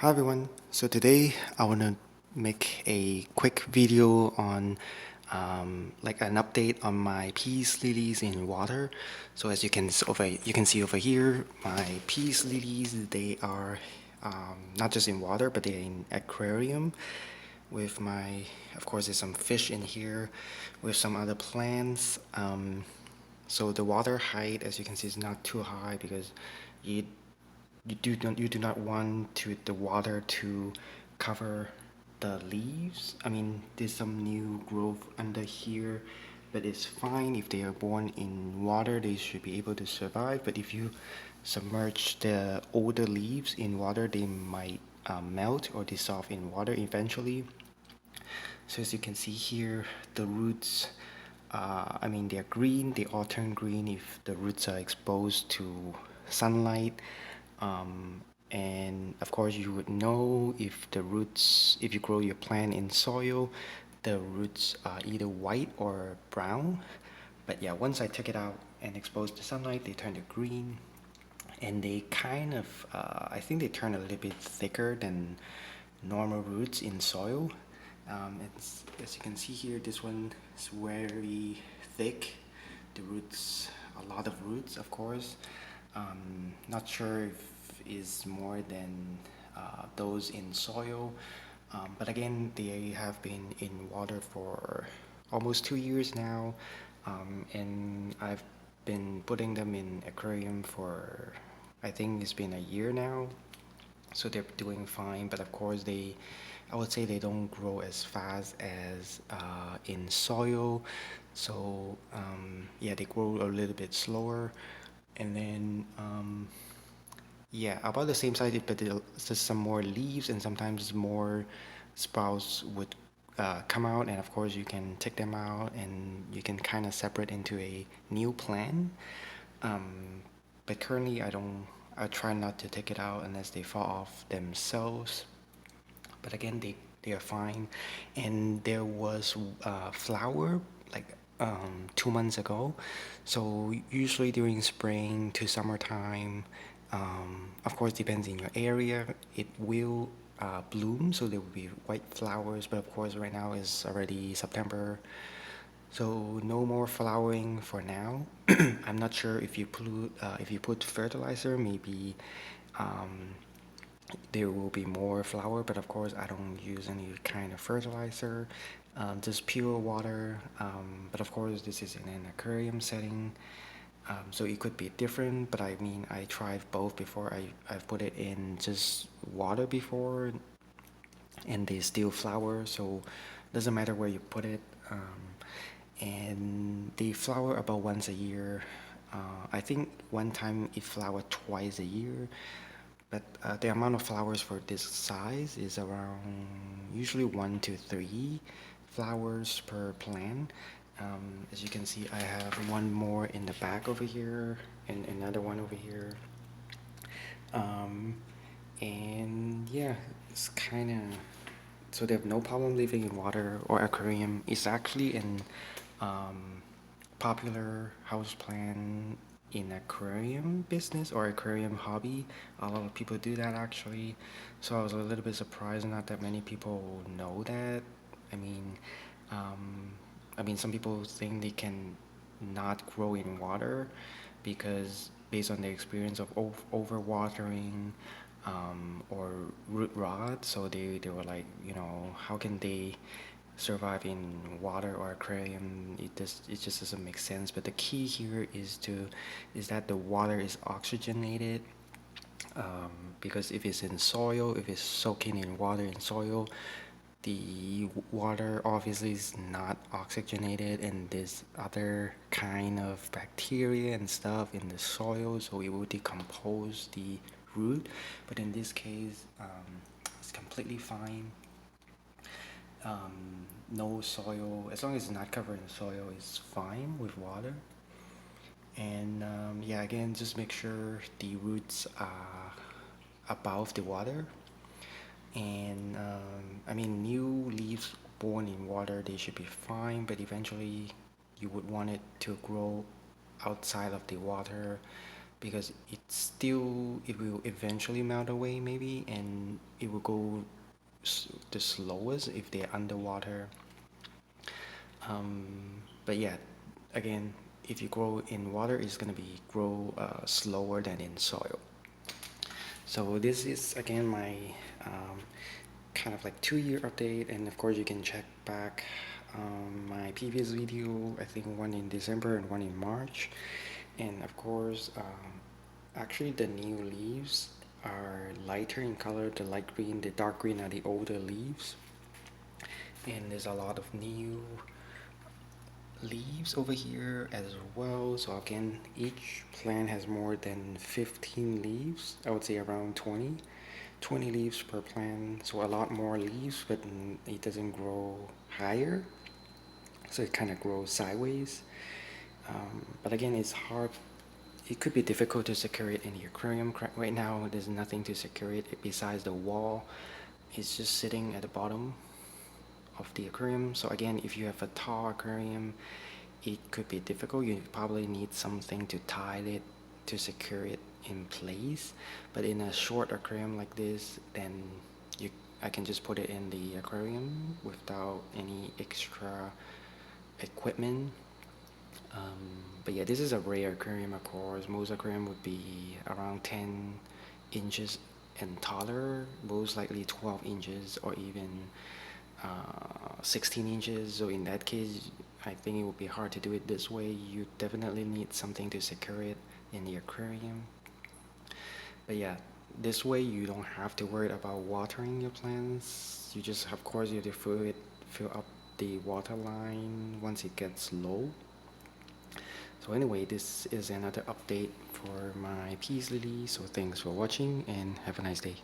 Hi everyone. So today I want to make a quick video on like an update on my peace lilies in water. So as you can see over here, my peace lilies, they are not just in water, but they're in aquarium with my, of course, there's some fish in here with some other plants. So the water height, as you can see, is not too high because you you do not want the water to cover the leaves. I mean, there's some new growth under here, but it's fine if they are born in water. They should be able to survive. But if you submerge the older leaves in water, they might melt or dissolve in water eventually. So as you can see here, the roots, I mean, they're green. They all turn green if the roots are exposed to sunlight. And of course, you would know if the roots, if you grow your plant in soil, the roots are either white or brown. But yeah, once I took it out and exposed to sunlight, they turned to green. And they kind of, I think they turn a little bit thicker than normal roots in soil. As you can see here, this one is very thick. The roots, a lot of roots, of course. Not sure if is more than those in soil, but again, they have been in water for almost 2 years now, and I've been putting them in aquarium for, I think it's been a year now. So they're doing fine, but of course I would say they don't grow as fast as in soil. So yeah, they grow a little bit slower, and then yeah, about the same size, but there's just some more leaves and sometimes more sprouts would come out, and of course you can take them out and you can kind of separate into a new plant. But currently I try not to take it out unless they fall off themselves. But again, they are fine. And there was flower like 2 months ago. So usually during spring to summertime, of course depends in your area, it will bloom. So there will be white flowers. But of course right now is already September. So no more flowering for now. I'm not sure if you put fertilizer, maybe um, there will be more flower, but of course I don't use any kind of fertilizer, just pure water. But of course this is in an aquarium setting, so it could be different, but I mean I tried both before. I've put it in just water before and they still flower, so doesn't matter where you put it. And they flower about once a year. I think one time it flowered twice a year, but the amount of flowers for this size is around usually 1 to 3 flowers per plant. As you can see, I have one more in the back over here and another one over here. Um, and yeah, it's kind of, so they have no problem living in water or aquarium. It's actually an um, popular houseplant in aquarium business or aquarium hobby. A lot of people do that actually. So I was a little bit surprised not that many people know that. I mean, um, some people think they can not grow in water because based on their experience of overwatering or root rot. So they were like, you know, how can they survive in water or aquarium? It just doesn't make sense. But the key here is that the water is oxygenated, because if it's in soil, if it's soaking in water in soil, the water obviously is not oxygenated, and there's other kind of bacteria and stuff in the soil, so it will decompose the root. But in this case, it's completely fine. No soil, as long as it's not covered in soil, is fine with water. And yeah, again, just make sure the roots are above the water. And I mean, new leaves born in water, they should be fine, but eventually you would want it to grow outside of the water because it will eventually melt away maybe, and it will go the slowest if they're underwater. But yeah, again, if you grow in water, it's gonna be grow slower than in soil. So this is again my kind of like 2-year update, and of course you can check back my previous video, I think one in December and one in March. And of course actually the new leaves are lighter in color. The light green, the dark green are the older leaves, and there's a lot of new leaves over here as well. So again, each plant has more than 15 leaves. I would say around 20 leaves per plant, so a lot more leaves, but it doesn't grow higher, so it kind of grows sideways. But again, it's hard, it could be difficult to secure it in the aquarium. Right now there's nothing to secure it besides the wall. It's just sitting at the bottom of the aquarium. So again, if you have a tall aquarium, it could be difficult. You probably need something to tie it, to secure it in place. But in a short aquarium like this, then I can just put it in the aquarium without any extra equipment. But yeah, this is a rare aquarium, of course. Most aquarium would be around 10 inches and taller, most likely 12 inches or even 16 inches. So in that case, I think it would be hard to do it this way. You definitely need something to secure it in the aquarium. But yeah, this way you don't have to worry about watering your plants. You just, of course, you have to fill up the water line once it gets low. So anyway, this is another update for my peace lily. So thanks for watching and have a nice day.